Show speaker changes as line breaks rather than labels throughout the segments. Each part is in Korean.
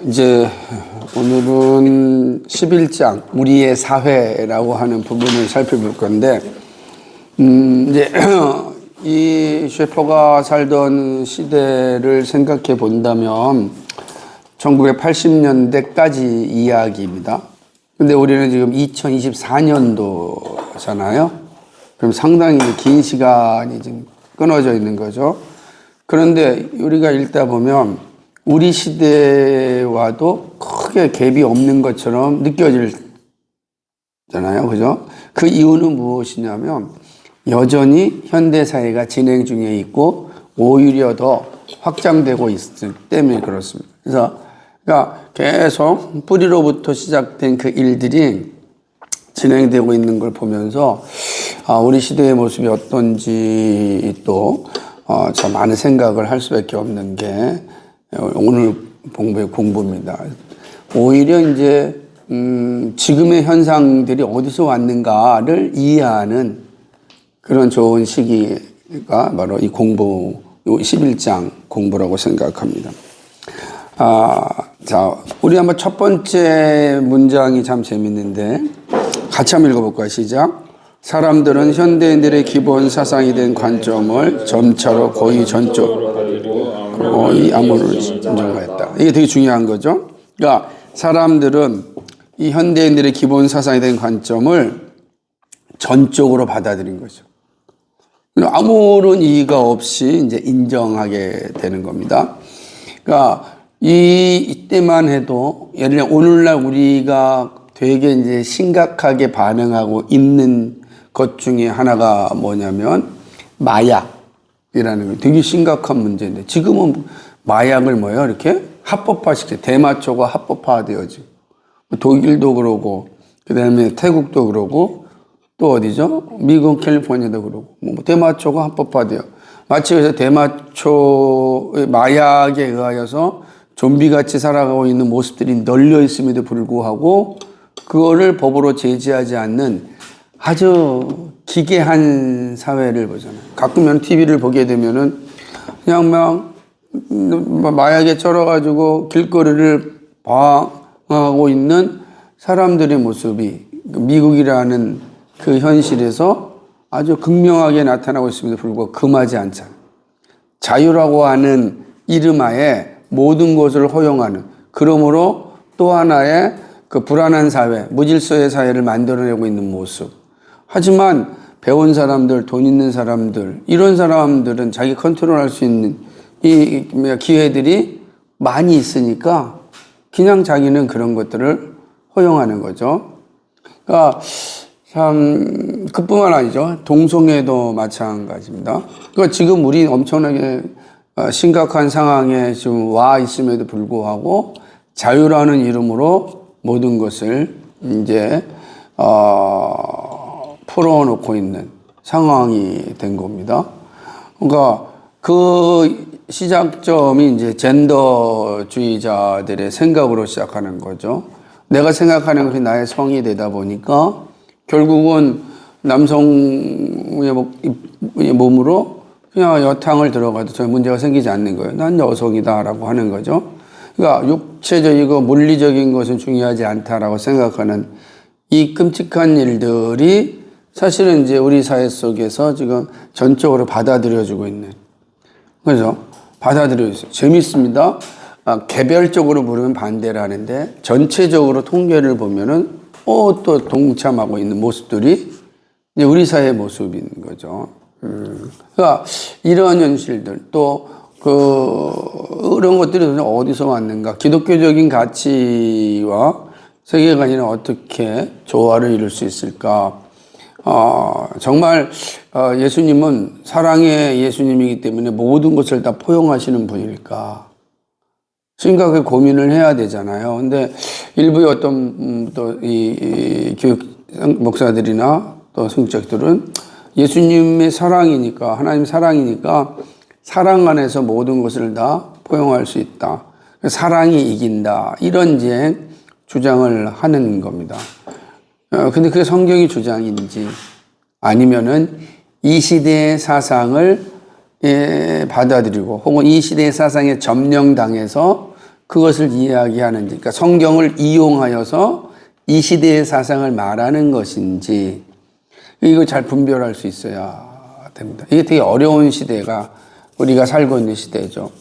이제 오늘은 11장 우리의 사회라고 하는 부분을 살펴볼 건데, 이제 이 셰퍼가 살던 시대를 생각해 본다면 1980년대까지 이야기입니다. 근데 우리는 지금 2024년도잖아요. 그럼 상당히 긴 시간이 지금 끊어져 있는 거죠. 그런데 우리가 읽다 보면 우리 시대와도 크게 갭이 없는 것처럼 느껴지잖아요. 그죠? 그 이유는 무엇이냐면 여전히 현대사회가 진행 중에 있고 오히려 더 확장되고 있기 때문에 그렇습니다. 그러니까 계속 뿌리로부터 시작된 그 일들이 진행되고 있는 걸 보면서 우리 시대의 모습이 어떤지 또 참 많은 생각을 할 수밖에 없는 게 오늘 본부의 공부입니다. 오히려 이제 지금의 현상들이 어디서 왔는가를 이해하는 그런 좋은 시기가 바로 이 공부, 11장 공부라고 생각합니다. 자, 우리 한번 첫 번째 문장이 참 재밌는데 같이 한번 읽어볼까요? 시작. 사람들은 현대인들의 기본 사상이 된 관점을 점차로 거의 전적으로 거의 암호를 인정하였다. 이게 되게 중요한 거죠. 그러니까 사람들은 이 현대인들의 기본 사상이 된 관점을 전적으로 받아들인 거죠. 아무런 이의가 없이 이제 인정하게 되는 겁니다. 그러니까 이때만 해도 예를 들면 오늘날 우리가 되게 이제 심각하게 반응하고 있는 것 중에 하나가 뭐냐면 마약이라는 거 되게 심각한 문제인데 지금은 마약을 뭐예요? 이렇게 합법화시켜 대마초가 합법화되어지고 독일도 그러고 그다음에 태국도 그러고 또 어디죠? 미국 캘리포니아도 그러고 뭐 대마초가 합법화돼요. 마치 그래서 대마초의 마약에 의하여서 좀비같이 살아가고 있는 모습들이 널려 있음에도 불구하고 그거를 법으로 제지하지 않는 아주 기괴한 사회를 보잖아요. 가끔은 TV를 보게 되면은 그냥 막 마약에 쩔어가지고 길거리를 방황하고 있는 사람들의 모습이 미국이라는 그 현실에서 아주 극명하게 나타나고 있음에도 불구하고 금하지 않잖아요. 자유라고 하는 이름하에 모든 것을 허용하는, 그러므로 또 하나의 그 불안한 사회, 무질서의 사회를 만들어내고 있는 모습. 하지만 배운 사람들, 돈 있는 사람들, 이런 사람들은 자기 컨트롤할 수 있는 이 기회들이 많이 있으니까 그냥 자기는 그런 것들을 허용하는 거죠. 그러니까 참 그뿐만 아니죠. 동성애도 마찬가지입니다. 그러니까 지금 우리 엄청나게 심각한 상황에 지금 와 있음에도 불구하고 자유라는 이름으로 모든 것을 이제 풀어놓고 있는 상황이 된 겁니다. 그러니까 그 시작점이 이제 젠더주의자들의 생각으로 시작하는 거죠. 내가 생각하는 것이 나의 성이 되다 보니까 결국은 남성의 몸으로 그냥 여탕을 들어가도 전혀 문제가 생기지 않는 거예요. 난 여성이다라고 하는 거죠. 그러니까 육체적이고 물리적인 것은 중요하지 않다라고 생각하는 이 끔찍한 일들이 사실은 이제 우리 사회 속에서 지금 전적으로 받아들여지고 있는, 그죠? 받아들여져 있어요. 재밌습니다. 개별적으로 물으면 반대를 하는데 전체적으로 통계를 보면은 또 동참하고 있는 모습들이 이제 우리 사회의 모습인 거죠. 그러니까 이런 현실들 또 이런 것들이 어디서 왔는가? 기독교적인 가치와 세계관이는 어떻게 조화를 이룰 수 있을까? 정말 예수님은 사랑의 예수님이기 때문에 모든 것을 다 포용하시는 분일까? 심각하게 고민을 해야 되잖아요. 근데 일부의 어떤 또 이 교육 목사들이나 또 성직자들은 예수님의 사랑이니까, 하나님 사랑이니까 사랑 안에서 모든 것을 다 포용할 수 있다. 사랑이 이긴다. 이런 이제 주장을 하는 겁니다. 근데 그게 성경의 주장인지 아니면은 이 시대의 사상을 받아들이고 혹은 이 시대의 사상에 점령당해서 그것을 이야기하는지, 그러니까 성경을 이용하여서 이 시대의 사상을 말하는 것인지, 이거 잘 분별할 수 있어야 됩니다. 이게 되게 어려운 시대가 우리가 살고 있는 시대죠.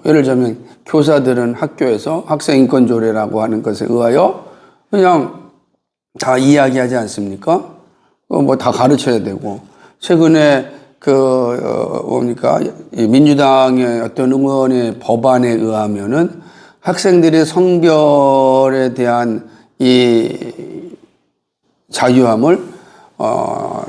예를 들면 교사들은 학교에서 학생인권조례라고 하는 것에 의하여 그냥 다 이야기하지 않습니까? 뭐 다 가르쳐야 되고, 최근에 뭡니까? 민주당의 어떤 의원의 법안에 의하면은 학생들의 성별에 대한 이 자유함을,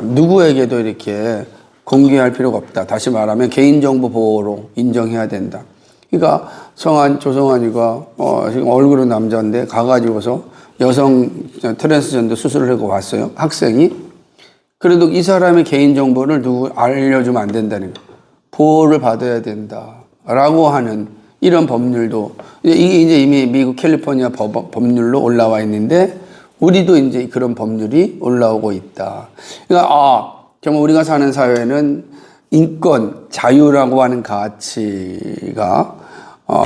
누구에게도 이렇게 공개할 필요가 없다. 다시 말하면 개인정보 보호로 인정해야 된다. 그러니까 조성환이가, 지금 얼굴은 남자인데 가가지고서 여성 트랜스젠더 수술을 하고 왔어요. 학생이. 그래도 이 사람의 개인정보를 누구 알려주면 안 된다는 거예요. 보호를 받아야 된다라고 하는 이런 법률도, 이게 이제 이미 미국 캘리포니아 법률로 올라와 있는데, 우리도 이제 그런 법률이 올라오고 있다. 그러니까, 정말 우리가 사는 사회는 인권, 자유라고 하는 가치가,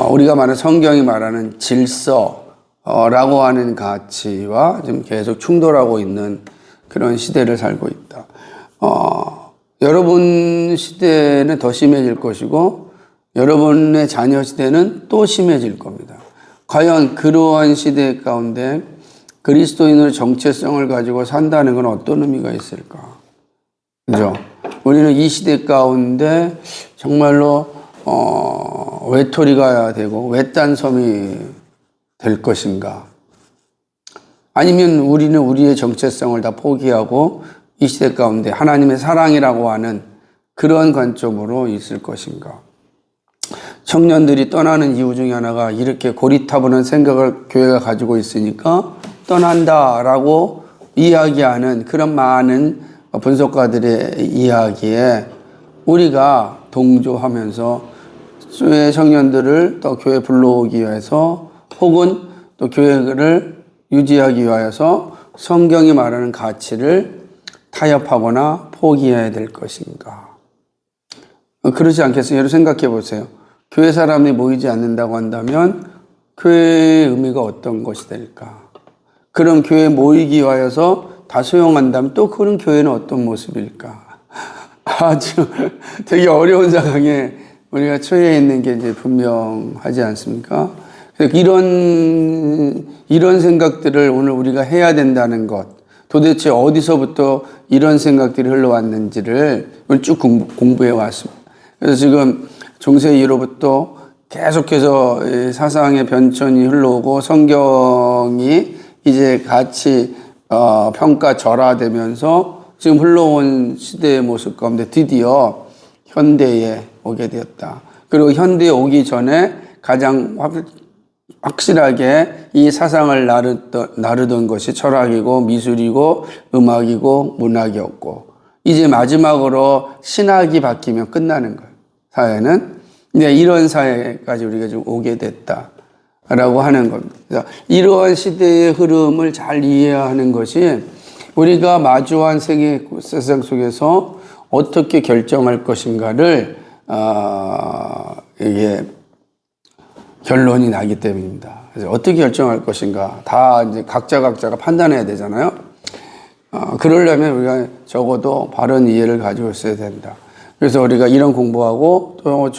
우리가 말하는 성경이 말하는 질서라고 하는 가치와 지금 계속 충돌하고 있는 그런 시대를 살고 있다. 여러분 시대는 더 심해질 것이고, 여러분의 자녀 시대는 또 심해질 겁니다. 과연 그러한 시대 가운데 그리스도인으로 정체성을 가지고 산다는 건 어떤 의미가 있을까? 그죠? 우리는 이 시대 가운데 정말로, 외톨이가 되고 외딴섬이 될 것인가? 아니면 우리는 우리의 정체성을 다 포기하고 이 시대 가운데 하나님의 사랑이라고 하는 그런 관점으로 있을 것인가? 청년들이 떠나는 이유 중에 하나가 이렇게 고리타분한 생각을 교회가 가지고 있으니까 떠난다라고 이야기하는 그런 많은 분석가들의 이야기에 우리가 동조하면서 교회 청년들을 또 교회 불러오기 위해서, 혹은 또 교회를 유지하기 위하여서 성경이 말하는 가치를 타협하거나 포기해야 될 것인가? 그렇지 않겠어요? 여러분 생각해 보세요. 교회 사람이 모이지 않는다고 한다면 교회의 의미가 어떤 것이 될까? 그럼 교회 모이기 위하여서 다 소용한다면 또 그런 교회는 어떤 모습일까? 아주 되게 어려운 상황에 우리가 처해 있는 게 이제 분명하지 않습니까? 이런 생각들을 오늘 우리가 해야 된다는 것, 도대체 어디서부터 이런 생각들이 흘러왔는지를 쭉 공부해 왔습니다. 그래서 지금 중세 이후로부터 계속해서 사상의 변천이 흘러오고 성경이 이제 같이 평가절하되면서 지금 흘러온 시대의 모습 가운데 드디어 현대에 오게 되었다. 그리고 현대에 오기 전에 가장 확실하게 이 사상을 나르던 것이 철학이고 미술이고 음악이고 문학이었고, 이제 마지막으로 신학이 바뀌면 끝나는 거예요. 사회는. 근데 이런 사회까지 우리가 지금 오게 됐다라고 하는 겁니다. 그래서 이러한 시대의 흐름을 잘 이해하는 것이 우리가 마주한 세상 속에서 어떻게 결정할 것인가를 이게 결론이 나기 때문입니다. 그래서 어떻게 결정할 것인가 다 이제 각자가 판단해야 되잖아요. 그러려면 우리가 적어도 바른 이해를 가지고 있어야 된다. 그래서 우리가 이런 공부하고 또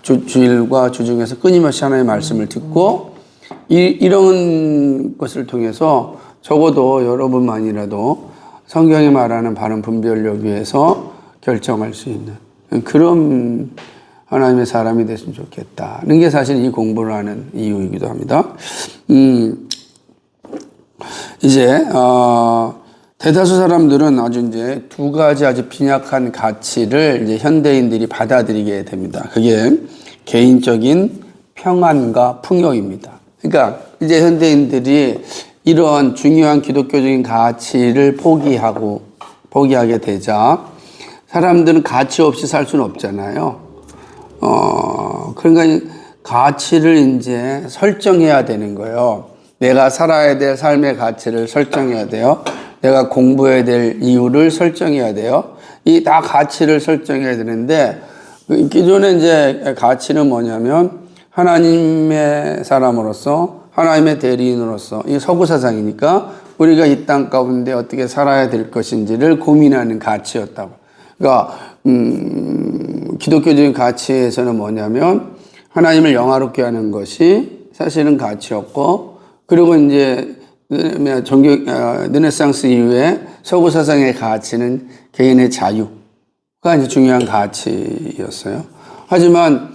주일과 주중에서 끊임없이 하나님의 말씀을 듣고 이런 것을 통해서 적어도 여러분만이라도 성경이 말하는 바른 분별력 위해서 결정할 수 있는 그런 하나님의 사람이 됐으면 좋겠다는 게 사실 이 공부를 하는 이유이기도 합니다. 이제 대다수 사람들은 아주 이제 두 가지 아주 빈약한 가치를 이제 현대인들이 받아들이게 됩니다. 그게 개인적인 평안과 풍요입니다. 그러니까 이제 현대인들이 이런 중요한 기독교적인 가치를 포기하게 되자 사람들은 가치 없이 살 수는 없잖아요. 그러니까 가치를 이제 설정해야 되는 거예요. 내가 살아야 될 삶의 가치를 설정해야 돼요. 내가 공부해야 될 이유를 설정해야 돼요. 이 다 가치를 설정해야 되는데, 기존에 이제 가치는 뭐냐면 하나님의 사람으로서 하나님의 대리인으로서 이 서구 사상이니까 우리가 이 땅 가운데 어떻게 살아야 될 것인지를 고민하는 가치였다고. 그러니까 기독교적인 가치에서는 뭐냐면 하나님을 영화롭게 하는 것이 사실은 가치였고, 그리고 이제 르네상스 이후에 서구 사상의 가치는 개인의 자유가 이제 중요한 가치였어요. 하지만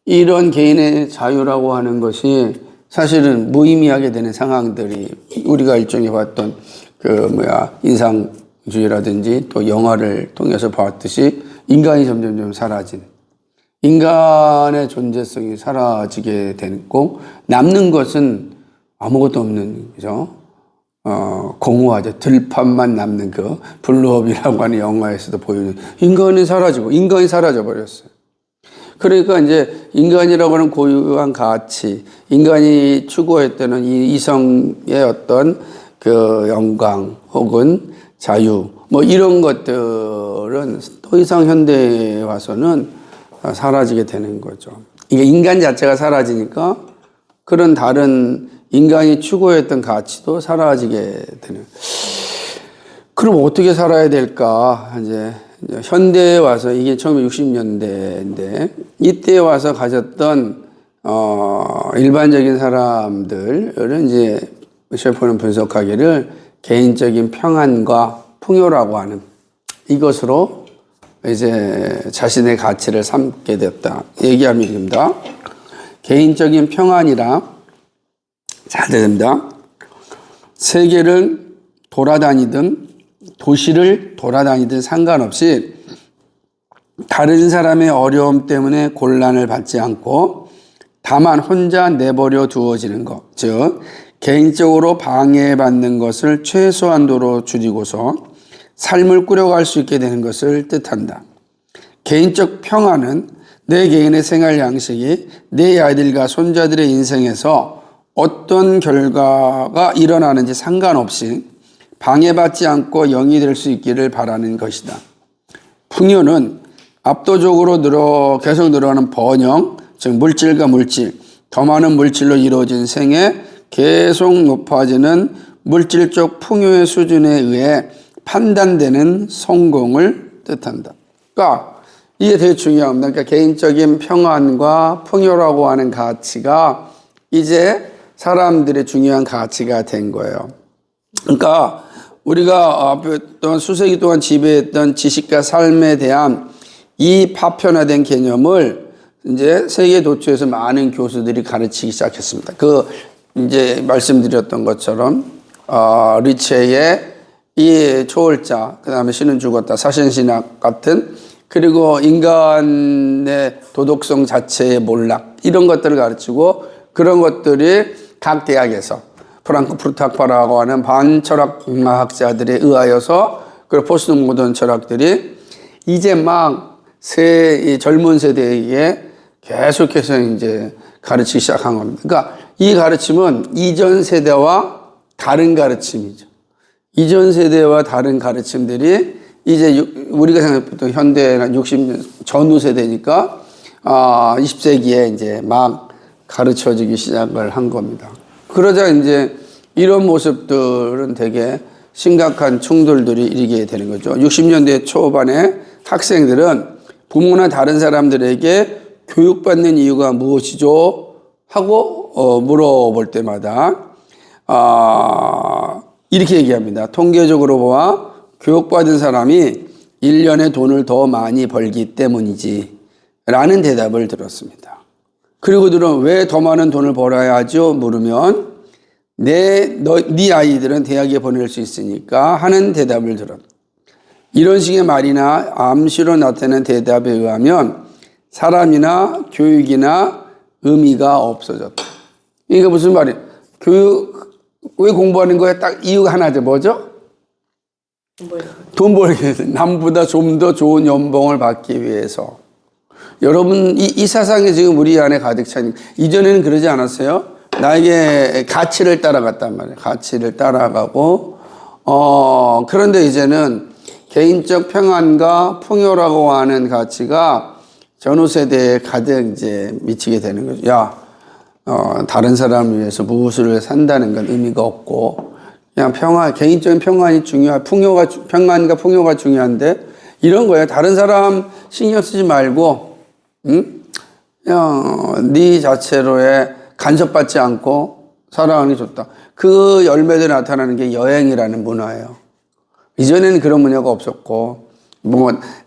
이런 개인의 자유라고 하는 것이 사실은 무의미하게 되는 상황들이 우리가 일종의 봤던 인상주의라든지 또 영화를 통해서 봤듯이 인간이 점점 사라진, 인간의 존재성이 사라지게 됐고, 남는 것은 아무것도 없는, 그죠? 공허하죠. 들판만 남는 그 블루업이라고 하는 영화에서도 보이는 인간이 사라지고, 인간이 사라져 버렸어요. 그러니까 이제 인간이라고 하는 고유한 가치, 인간이 추구했던 이 이성의 어떤 그 영광 혹은 자유, 뭐 이런 것들은 더 이상 현대에 와서는 사라지게 되는 거죠. 이게 인간 자체가 사라지니까 그런 다른 인간이 추구했던 가치도 사라지게 되는. 그럼 어떻게 살아야 될까? 이제 현대에 와서, 이게 1960년대인데 이때 와서 가졌던 일반적인 사람들은 이제 셰퍼는 분석하기를 개인적인 평안과 풍요라고 하는 이것으로 이제 자신의 가치를 삼게 됐다 얘기합니다. 개인적인 평안이라, 잘 됩니다. 세계를 돌아다니든 도시를 돌아다니든 상관없이 다른 사람의 어려움 때문에 곤란을 받지 않고 다만 혼자 내버려 두어지는 것, 즉 개인적으로 방해받는 것을 최소한도로 줄이고서 삶을 꾸려갈 수 있게 되는 것을 뜻한다. 개인적 평안은 내 개인의 생활 양식이 내 아이들과 손자들의 인생에서 어떤 결과가 일어나는지 상관없이 방해받지 않고 영이 될 수 있기를 바라는 것이다. 풍요는 압도적으로 계속 늘어나는 번영, 즉 물질과 물질, 더 많은 물질로 이루어진 생에 계속 높아지는 물질적 풍요의 수준에 의해 판단되는 성공을 뜻한다. 그러니까 이게 되게 중요합니다. 그러니까 개인적인 평안과 풍요라고 하는 가치가 이제 사람들의 중요한 가치가 된 거예요. 그러니까 우리가 또한 수세기 동안 지배했던 지식과 삶에 대한 이 파편화된 개념을 이제 세계 도처에서 많은 교수들이 가르치기 시작했습니다. 이제 말씀드렸던 것처럼 리체의 이 초월자, 그 다음에 신은 죽었다, 사신신학 같은, 그리고 인간의 도덕성 자체의 몰락, 이런 것들을 가르치고, 그런 것들이 각 대학에서 프랑크푸르트 학파라고 하는 반철학학자들에 의하여서, 그리고 포스트 모던 철학들이 이제 막 젊은 세대에게 계속해서 이제 가르치기 시작한 겁니다. 그러니까 이 가르침은 이전 세대와 다른 가르침이죠. 이전 세대와 다른 가르침들이 이제 우리가 생각했던 현대나 60년 전후 세대니까 20세기에 이제 막 가르쳐지기 시작을 한 겁니다. 그러자 이제 이런 모습들은 되게 심각한 충돌들이 일게 되는 거죠. 60년대 초반에 학생들은 부모나 다른 사람들에게 교육받는 이유가 무엇이죠? 하고 물어볼 때마다 이렇게 얘기합니다. 통계적으로 보아 교육받은 사람이 1년에 돈을 더 많이 벌기 때문이지 라는 대답을 들었습니다. 그리고 왜 더 많은 돈을 벌어야 하죠? 물으면 네 아이들은 대학에 보낼 수 있으니까 하는 대답을 들었습니다. 이런 식의 말이나 암시로 나타낸 대답에 의하면 사람이나 교육이나 의미가 없어졌다. 이게 무슨 말이에요? 왜 공부하는 거에 딱 이유가 하나죠. 뭐죠? 돈 벌기 위해서. 남보다 좀 더 좋은 연봉을 받기 위해서. 여러분, 이 사상이 지금 우리 안에 가득 차니까. 이전에는 그러지 않았어요? 나에게 가치를 따라갔단 말이에요. 가치를 따라가고, 그런데 이제는 개인적 평안과 풍요라고 하는 가치가 전후 세대에 가득 이제 미치게 되는 거죠. 야, 다른 사람을 위해서 무엇을 산다는 건 의미가 없고, 그냥 개인적인 평안이 평안과 풍요가 중요한데, 이런 거예요. 다른 사람 신경 쓰지 말고, 응? 그냥 네 자체로의 간섭받지 않고 살아가는 게 좋다. 그 열매들이 나타나는 게 여행이라는 문화예요. 이전에는 그런 문화가 없었고,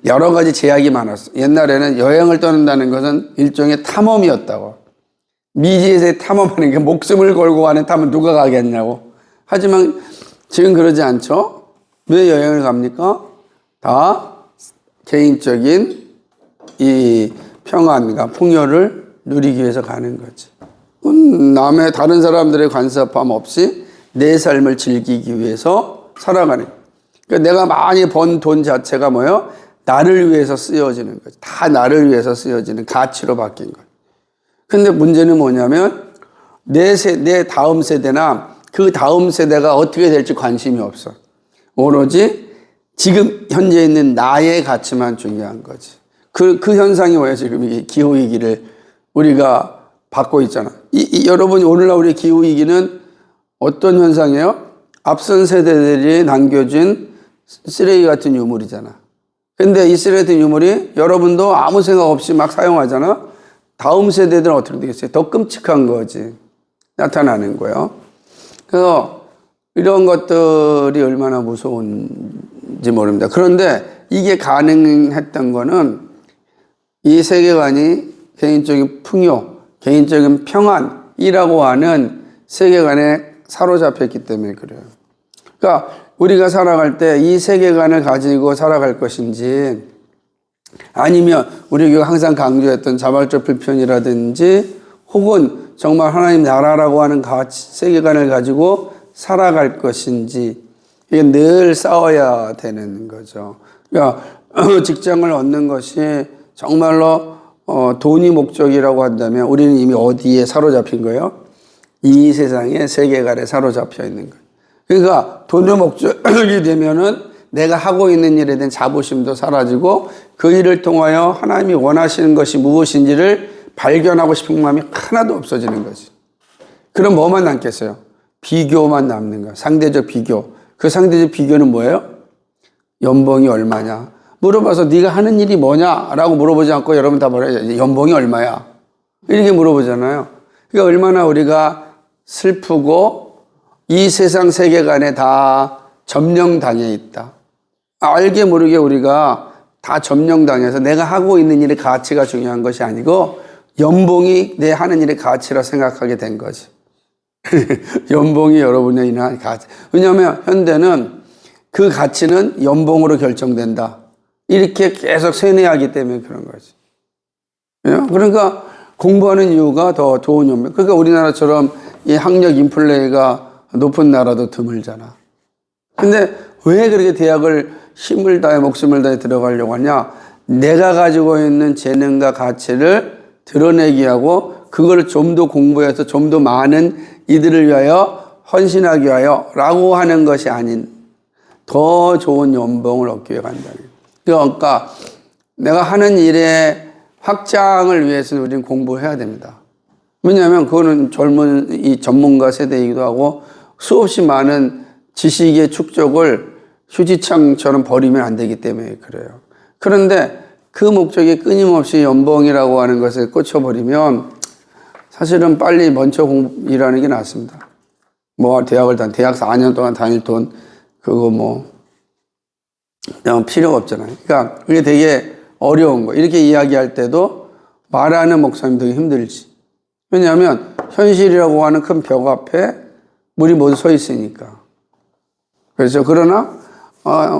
여러 가지 제약이 많았어. 옛날에는 여행을 떠난다는 것은 일종의 탐험이었다고. 미지에서 탐험하는 게 목숨을 걸고 가는 탐험 누가 가겠냐고. 하지만 지금 그러지 않죠? 왜 여행을 갑니까? 다 개인적인 이 평안과 풍요를 누리기 위해서 가는 거지. 남의 다른 사람들의 간섭함 없이 내 삶을 즐기기 위해서 살아가는 거예요. 그러니까 내가 많이 번 돈 자체가 뭐예요? 나를 위해서 쓰여지는 거지. 다 나를 위해서 쓰여지는 가치로 바뀐 거예요. 근데 문제는 뭐냐면 내 다음 세대나 그 다음 세대가 어떻게 될지 관심이 없어. 오로지 지금 현재 있는 나의 가치만 중요한 거지. 그 현상이 뭐예요? 지금 이게 기후위기를 우리가 받고 있잖아. 여러분이 오늘날 우리 기후위기는 어떤 현상이에요? 앞선 세대들이 남겨준 쓰레기 같은 유물이잖아. 근데 이 쓰레기 같은 유물이 여러분도 아무 생각 없이 막 사용하잖아. 다음 세대들은 어떻게 되겠어요? 더 끔찍한 거지. 나타나는 거예요. 그래서 이런 것들이 얼마나 무서운지 모릅니다. 그런데 이게 가능했던 거는 이 세계관이 개인적인 풍요, 개인적인 평안이라고 하는 세계관에 사로잡혔기 때문에 그래요. 그러니까 우리가 살아갈 때 이 세계관을 가지고 살아갈 것인지 아니면 우리 교회가 항상 강조했던 자발적 불편이라든지 혹은 정말 하나님 나라라고 하는 세계관을 가지고 살아갈 것인지 이게 늘 싸워야 되는 거죠. 그러니까 직장을 얻는 것이 정말로 돈이 목적이라고 한다면 우리는 이미 어디에 사로잡힌 거예요? 이 세상의 세계관에 사로잡혀 있는 거예요. 그러니까 돈이 목적이 되면은 내가 하고 있는 일에 대한 자부심도 사라지고 그 일을 통하여 하나님이 원하시는 것이 무엇인지를 발견하고 싶은 마음이 하나도 없어지는 거지. 그럼 뭐만 남겠어요? 비교만 남는 거야. 상대적 비교. 그 상대적 비교는 뭐예요? 연봉이 얼마냐? 물어봐서 네가 하는 일이 뭐냐라고 물어보지 않고 여러분 다 뭐래요? 연봉이 얼마야? 이렇게 물어보잖아요. 그러니까 얼마나 우리가 슬프고 이 세상 세계관에 다 점령당해 있다. 알게 모르게 우리가 다 점령당해서 내가 하고 있는 일의 가치가 중요한 것이 아니고 연봉이 내 하는 일의 가치라 생각하게 된 거지. 연봉이 여러분의 일하는 가치. 왜냐하면 현대는 그 가치는 연봉으로 결정된다. 이렇게 계속 세뇌하기 때문에 그런 거지. 그러니까 공부하는 이유가 더 좋은 연봉. 그러니까 우리나라처럼 이 학력 인플레가 높은 나라도 드물잖아. 근데 왜 그렇게 대학을 힘을 다해 목숨을 다해 들어가려고 하냐? 내가 가지고 있는 재능과 가치를 드러내기 하고 그걸 좀 더 공부해서 좀 더 많은 이들을 위하여 헌신하기 위하여 라고 하는 것이 아닌 더 좋은 연봉을 얻기 위해 간다. 그러니까 내가 하는 일의 확장을 위해서 우리는 공부해야 됩니다. 왜냐하면 그거는 젊은 이 전문가 세대이기도 하고 수없이 많은 지식의 축적을 휴지창처럼 버리면 안 되기 때문에 그래요. 그런데 그 목적이 끊임없이 연봉이라고 하는 것에 꽂혀버리면 사실은 빨리 먼저 일하는 게 낫습니다. 대학 4년 동안 다닐 돈, 그거 그냥 필요가 없잖아요. 그러니까 그게 되게 어려운 거. 이렇게 이야기할 때도 말하는 목사님 되게 힘들지. 왜냐하면 현실이라고 하는 큰 벽 앞에 우리 모두 서 있으니까. 그래서 그러나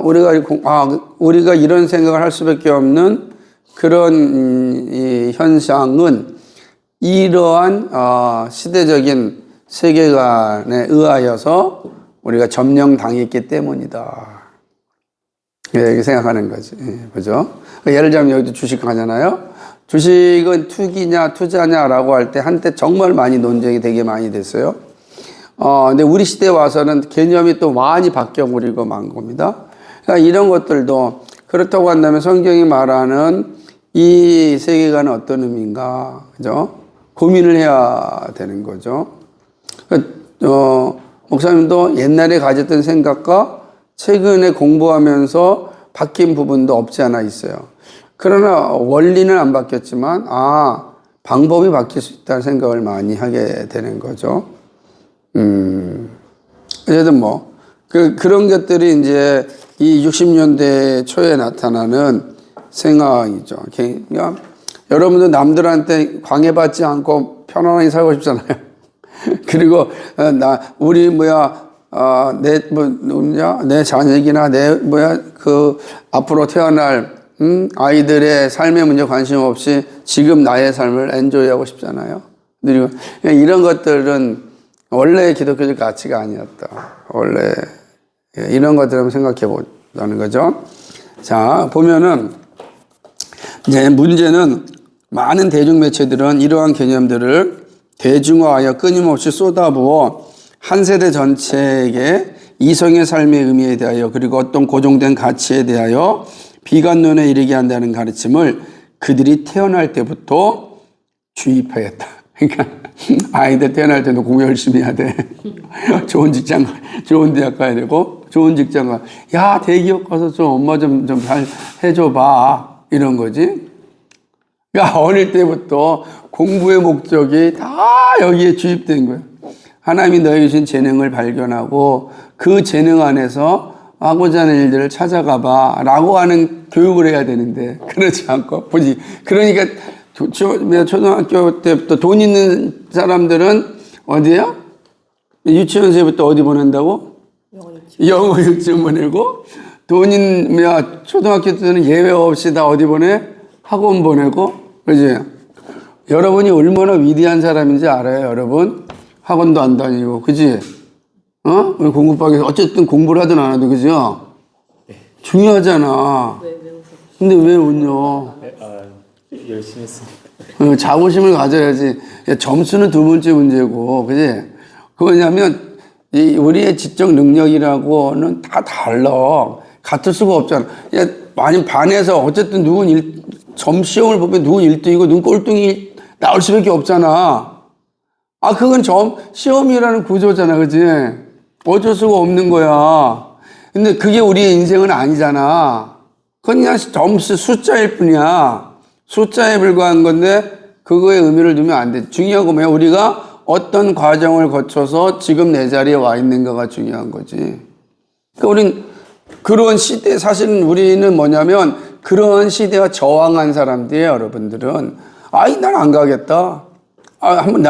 우리가 이런 생각을 할 수밖에 없는 그런 이 현상은 이러한 시대적인 세계관에 의하여서 우리가 점령당했기 때문이다. 이렇게 생각하는 거지. 그죠? 예를 들면 여기도 주식 하잖아요. 주식은 투기냐 투자냐라고 할 때 한때 정말 많이 논쟁이 되게 많이 됐어요. 근데 우리 시대에 와서는 개념이 또 많이 바뀌어버리고 만 겁니다. 그러니까 이런 것들도 그렇다고 한다면 성경이 말하는 이 세계관은 어떤 의미인가? 그죠? 고민을 해야 되는 거죠. 목사님도 옛날에 가졌던 생각과 최근에 공부하면서 바뀐 부분도 없지 않아 있어요. 그러나 원리는 안 바뀌었지만, 방법이 바뀔 수 있다는 생각을 많이 하게 되는 거죠. 어쨌든 그런 것들이 이제 이 60년대 초에 나타나는 생각이죠. 그러니까 여러분도 남들한테 방해받지 않고 편안하게 살고 싶잖아요. 그리고 내 자식이나 앞으로 태어날 아이들의 삶의 문제 관심 없이 지금 나의 삶을 엔조이하고 싶잖아요. 그리고 이런 것들은 원래 기독교적 가치가 아니었다. 원래 이런 것들을 한번 생각해 보자는 거죠. 자, 보면은 이제 문제는 많은 대중매체들은 이러한 개념들을 대중화하여 끊임없이 쏟아부어 한 세대 전체에게 이성의 삶의 의미에 대하여 그리고 어떤 고정된 가치에 대하여 비관론에 이르게 한다는 가르침을 그들이 태어날 때부터 주입하였다. 그러니까 아이들 태어날 때도 공부 열심히 해야 돼. 좋은 직장, 좋은 대학 가야 되고 좋은 직장 가. 야, 대기업 가서 좀 엄마 좀 잘 해줘봐. 이런 거지. 그러니까 어릴 때부터 공부의 목적이 다 여기에 주입된 거예요. 하나님이 너에게 주신 재능을 발견하고 그 재능 안에서 하고자 하는 일들을 찾아가 봐 라고 하는 교육을 해야 되는데 그렇지 않고 보지. 그러니까 초등학교 때부터 돈 있는 사람들은 어디야? 유치원생부터 어디 보낸다고? 영어 유치원 보내고 초등학교 때는 예외 없이 다 어디 보내? 학원 보내고. 그지? 여러분이 얼마나 위대한 사람인지 알아요, 여러분? 학원도 안 다니고, 그지? 공부방에서 어쨌든 공부를 하든 안 하든, 그죠?
네.
중요하잖아.
네, 네,
근데 왜 웃냐?
열심히 했습니다.
자부심을 가져야지. 점수는 두 번째 문제고, 그지? 그거냐면, 우리의 지적 능력이라고는 다 달라. 같을 수가 없잖아. 만약 반에서 어쨌든 시험을 보면 누군 1등이고 누군 꼴등이 나올 수밖에 없잖아. 그건 시험이라는 구조잖아. 그지? 어쩔 수가 없는 거야. 근데 그게 우리의 인생은 아니잖아. 그건 그냥 점수 숫자일 뿐이야. 숫자에 불과한 건데 그거에 의미를 두면 안 돼. 중요한 건 뭐야? 우리가 어떤 과정을 거쳐서 지금 내 자리에 와 있는가가 중요한 거지. 그러니까 우린 그런 시대, 사실은 우리는 뭐냐면 그런 시대와 저항한 사람들이에요, 여러분들은. 난 안 가겠다. 한번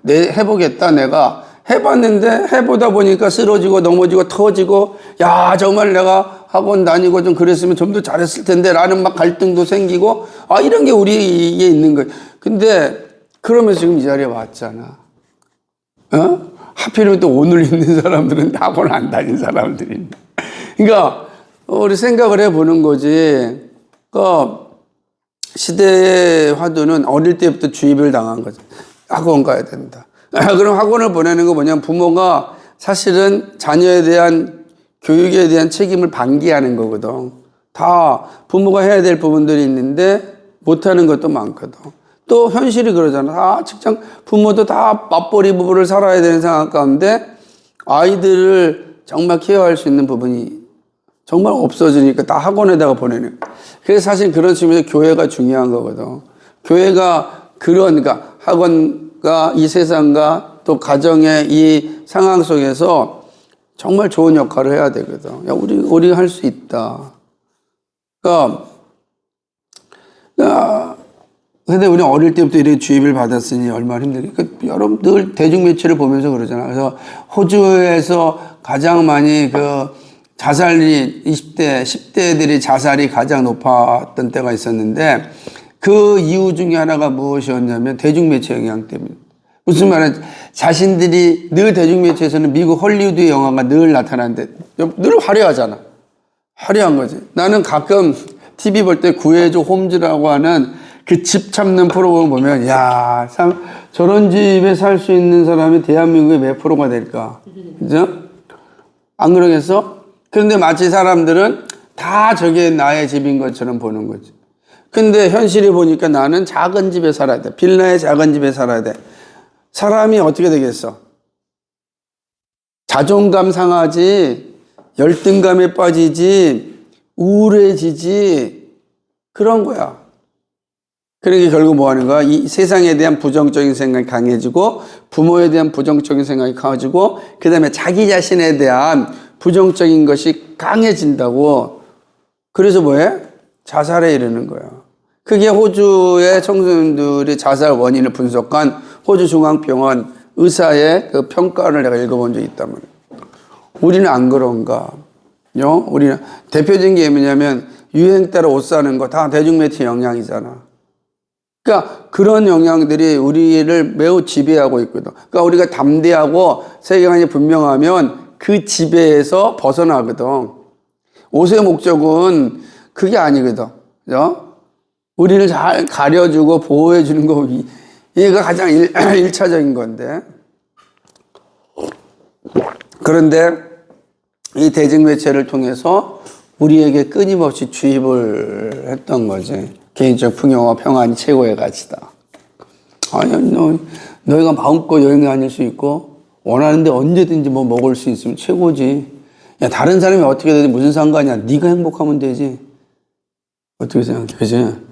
해보겠다, 내가. 해봤는데, 해보다 보니까 쓰러지고 넘어지고 터지고, 정말 내가 학원 다니고 좀 그랬으면 좀 더 잘했을 텐데, 라는 막 갈등도 생기고, 이런 게 우리에 있는 거예요. 근데, 그러면서 지금 이 자리에 왔잖아. 하필이면 또 오늘 있는 사람들은 학원 안 다닌 사람들인데. 그러니까, 우리 생각을 해보는 거지. 시대의 화두는 어릴 때부터 주입을 당한 거죠. 학원 가야 된다. 그럼 학원을 보내는 거 뭐냐면 부모가 사실은 자녀에 대한 교육에 대한 책임을 방기하는 거거든. 다 부모가 해야 될 부분들이 있는데 못하는 것도 많거든. 또 현실이 그러잖아. 부모도 다 맞벌이 부부를 살아야 되는 상황 가운데 아이들을 정말 케어할 수 있는 부분이 정말 없어지니까 다 학원에다가 보내는. 그래서 사실 그런 측면에서 교회가 중요한 거거든. 교회가 그러니까 학원과 이 세상과 또 가정의 이 상황 속에서 정말 좋은 역할을 해야 되거든. 우리 할 수 있다. 근데 우리 어릴 때부터 이렇게 주입을 받았으니 얼마나 힘들까. 여러분 늘 대중매체를 보면서 그러잖아. 그래서 호주에서 가장 많이 자살이 20대, 10대들이 자살이 가장 높았던 때가 있었는데 그 이유 중에 하나가 무엇이었냐면 대중매체 영향 때문에. 무슨 말이냐. 자신들이 늘 대중매체에서는 미국 헐리우드의 영화가 늘 나타나는데 늘 화려하잖아. 화려한 거지. 나는 가끔 TV 볼 때 구해줘 홈즈라고 하는 그 집 찾는 프로그램 보면 참 저런 집에 살 수 있는 사람이 대한민국에 몇 프로가 될까. 그죠? 안 그러겠어? 그런데 마치 사람들은 다 저게 나의 집인 것처럼 보는 거지. 근데 현실이 보니까 나는 작은 집에 살아야 돼. 빌라의 작은 집에 살아야 돼. 사람이 어떻게 되겠어? 자존감 상하지, 열등감에 빠지지, 우울해지지, 그런 거야. 그러니까 결국 뭐 하는 거야? 이 세상에 대한 부정적인 생각이 강해지고, 부모에 대한 부정적인 생각이 강해지고, 그 다음에 자기 자신에 대한 부정적인 것이 강해진다고. 그래서 뭐해? 자살에 이르는 거야. 그게 호주의 청소년들이 자살 원인을 분석한 호주 중앙병원 의사의 그 평가를 내가 읽어본 적이 있단 말이야. 우리는 안 그런가? 우리는 대표적인 게 뭐냐면 유행 따라 옷 사는 거 다 대중매체 영향이잖아. 그러니까 그런 영향들이 우리를 매우 지배하고 있거든. 그러니까 우리가 담대하고 세계관이 분명하면 그 지배에서 벗어나거든. 옷의 목적은 그게 아니거든. 그죠? 우리를 잘 가려주고 보호해주는 거, 이게 가장 1차적인 건데. 그런데 이 대중매체를 통해서 우리에게 끊임없이 주입을 했던 거지. 개인적 풍요와 평안이 최고의 가치다. 아니, 너희가 마음껏 여행 다닐 수 있고, 원하는데 언제든지 뭐 먹을 수 있으면 최고지. 야, 다른 사람이 어떻게 되든 무슨 상관이야. 네가 행복하면 되지. 어떻게 생각해? 그지?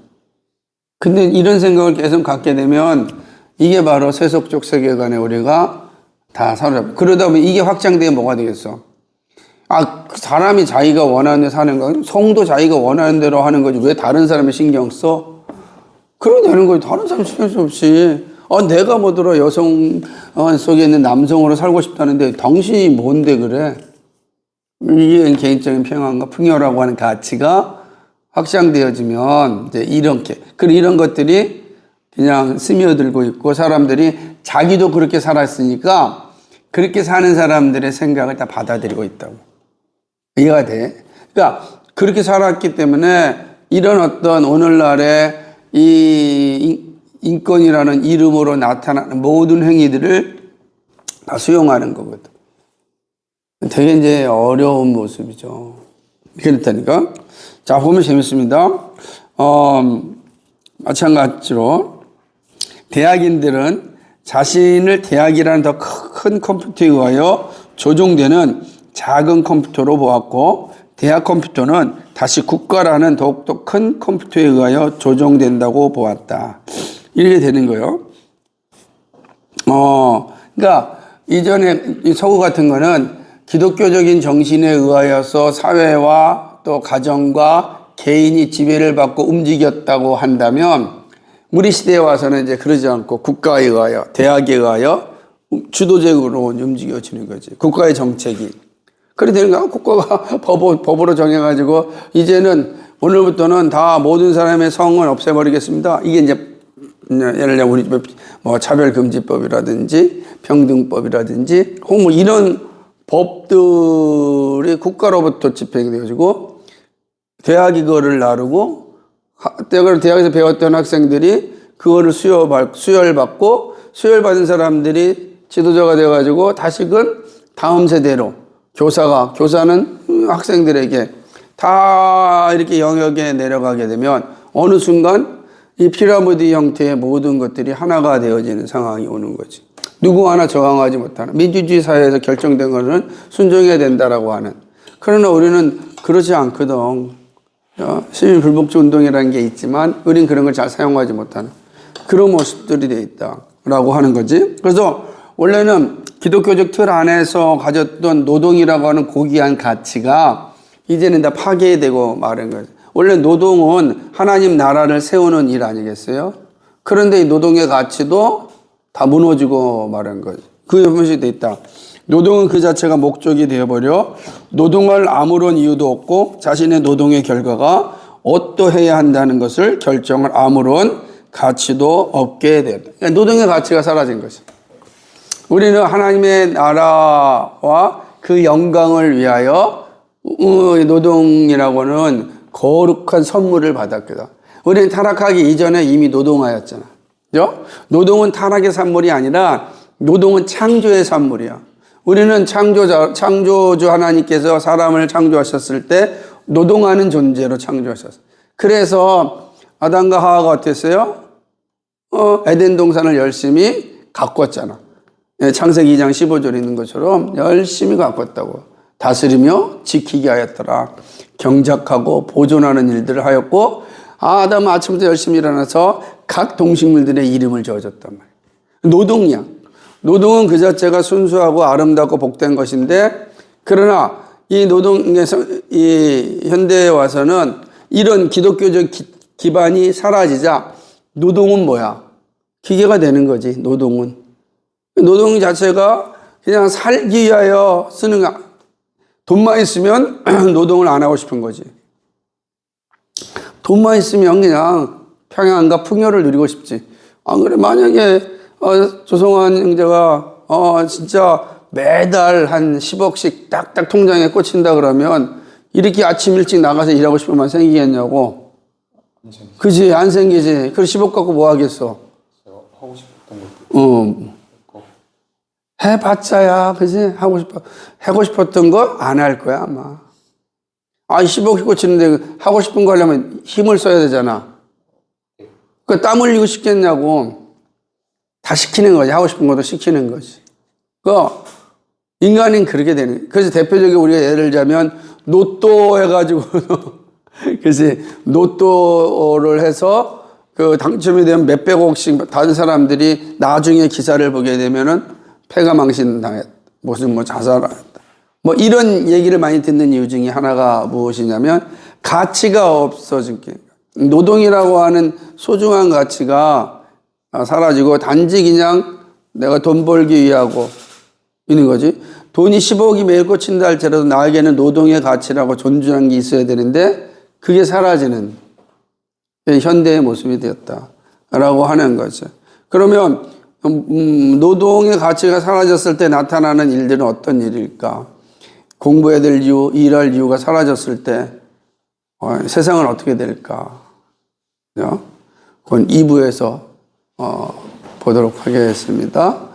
근데 이런 생각을 계속 갖게 되면 이게 바로 세속적 세계관에 우리가 다 사로잡혀. 그러다 보면 이게 확장되면 뭐가 되겠어? 사람이 자기가 원하는 대로 사는 거, 성도 자기가 원하는 대로 하는 거지. 왜 다른 사람이 신경 써? 그러면 되는 거지. 다른 사람 신경 쓸 없이. 내가 뭐더러 여성 속에 있는 남성으로 살고 싶다는데 당신이 뭔데 그래? 이게 개인적인 평안과 풍요라고 하는 가치가 확장되어지면 이제 이렇게. 그리고 이런 것들이 그냥 스며들고 있고 사람들이 자기도 그렇게 살았으니까 그렇게 사는 사람들의 생각을 다 받아들이고 있다고. 이해가 돼? 그러니까 그렇게 살았기 때문에 이런 어떤 오늘날의 이 인권이라는 이름으로 나타나는 모든 행위들을 다 수용하는 거거든. 되게 이제 어려운 모습이죠. 그렇다니까. 자, 보면 재밌습니다. 마찬가지로 대학인들은 자신을 대학이라는 더 큰 컴퓨터에 의하여 조종되는 작은 컴퓨터로 보았고, 대학 컴퓨터는 다시 국가라는 더욱더 큰 컴퓨터에 의하여 조종된다고 보았다. 이렇게 되는 거예요. 그러니까 이전에 이 서구 같은 거는 기독교적인 정신에 의하여서 사회와 또 가정과 개인이 지배를 받고 움직였다고 한다면, 우리 시대에 와서는 이제 그러지 않고 국가에 의하여, 대학에 의하여 주도적으로 움직여지는 거지. 국가의 정책이. 그래 되는 거야. 국가가 법으로 정해가지고 이제는 오늘부터는 다 모든 사람의 성을 없애버리겠습니다. 이게 이제 예를 들어 우리 뭐 차별금지법이라든지 평등법이라든지 뭐 이런 법들이 국가로부터 집행되어지고 대학이 그거를 나르고 대학에서 배웠던 학생들이 그거를 수혈받고 수혈받은 사람들이 지도자가 되어가지고 다시금 다음 세대로 교사는 학생들에게 다 이렇게 영역에 내려가게 되면 어느 순간 이 피라미드 형태의 모든 것들이 하나가 되어지는 상황이 오는 거지. 누구 하나 저항하지 못하는 민주주의 사회에서 결정된 것은 순종해야 된다라고 하는. 그러나 우리는 그렇지 않거든. 시민 불복지 운동이라는 게 있지만 우린 그런 걸 잘 사용하지 못하는 그런 모습들이 되어 있다라고 하는 거지. 그래서 원래는 기독교적 틀 안에서 가졌던 노동이라고 하는 고귀한 가치가 이제는 다 파괴되고 마른 거죠. 원래 노동은 하나님 나라를 세우는 일 아니겠어요? 그런데 이 노동의 가치도 다 무너지고 마른 거죠. 그게 분명히 돼 있다. 노동은 그 자체가 목적이 되어버려 노동할 아무런 이유도 없고 자신의 노동의 결과가 어떠해야 한다는 것을 결정할 아무런 가치도 없게 된다. 그러니까 노동의 가치가 사라진 것이죠. 우리는 하나님의 나라와 그 영광을 위하여 노동이라고는 거룩한 선물을 받았거든. 우리는 타락하기 이전에 이미 노동하였잖아. 그죠? 노동은 타락의 산물이 아니라 노동은 창조의 산물이야. 우리는 창조주 하나님께서 사람을 창조하셨을 때 노동하는 존재로 창조하셨어. 그래서 아담과 하와가 어땠어요? 에덴 동산을 열심히 가꿨잖아. 예, 창세기 2장 15절에 있는 것처럼 열심히 가꿨다고. 다스리며 지키게 하였더라. 경작하고 보존하는 일들을 하였고, 아담은 아침부터 열심히 일어나서 각 동식물들의 이름을 지어줬단 말이에요. 노동이야. 노동은 그 자체가 순수하고 아름답고 복된 것인데, 그러나 이 노동에서 이 현대에 와서는 이런 기독교적 기반이 사라지자 노동은 뭐야? 기계가 되는 거지. 노동 자체가 그냥 살기 위하여 쓰는 거. 돈만 있으면 노동을 안 하고 싶은 거지. 돈만 있으면 그냥 평양과 풍요를 누리고 싶지. 안 그래? 만약에 조성환 형제가 진짜 매달 한 10억씩 딱딱 통장에 꽂힌다 그러면 이렇게 아침 일찍 나가서 일하고 싶은 마음 생기겠냐고. 그지? 안 생기지. 그럼 10억 갖고 뭐 하겠어?
하고 싶었던 것도
해봤자야. 그지? 하고 싶었던 거 안 할 거야 아마. 10억 꽂히는데 하고 싶은 거 하려면 힘을 써야 되잖아. 그러니까 땀 흘리고 싶겠냐고. 다 시키는 거지. 하고 싶은 것도 시키는 거지. 인간은 그렇게 되는 거예요. 그래서 대표적으로 우리가 예를 들자면 로또 해가지고 그래서 로또를 해서 그 당첨이 되면 몇백억씩 다른 사람들이 나중에 기사를 보게 되면은 폐가망신 당했다. 무슨 뭐 자살했다. 뭐 이런 얘기를 많이 듣는 이유 중에 하나가 무엇이냐면 가치가 없어진 게, 노동이라고 하는 소중한 가치가 사라지고 단지 그냥 내가 돈 벌기 위하고 있는 거지. 돈이 10억이 매일 꽂힌다 할지라도 나에게는 노동의 가치라고 존중하는 게 있어야 되는데 그게 사라지는 현대의 모습이 되었다라고 하는 거죠. 그러면 노동의 가치가 사라졌을 때 나타나는 일들은 어떤 일일까? 공부해야 될 이유, 일할 이유가 사라졌을 때 세상은 어떻게 될까? 그건 2부에서 보도록 하겠습니다.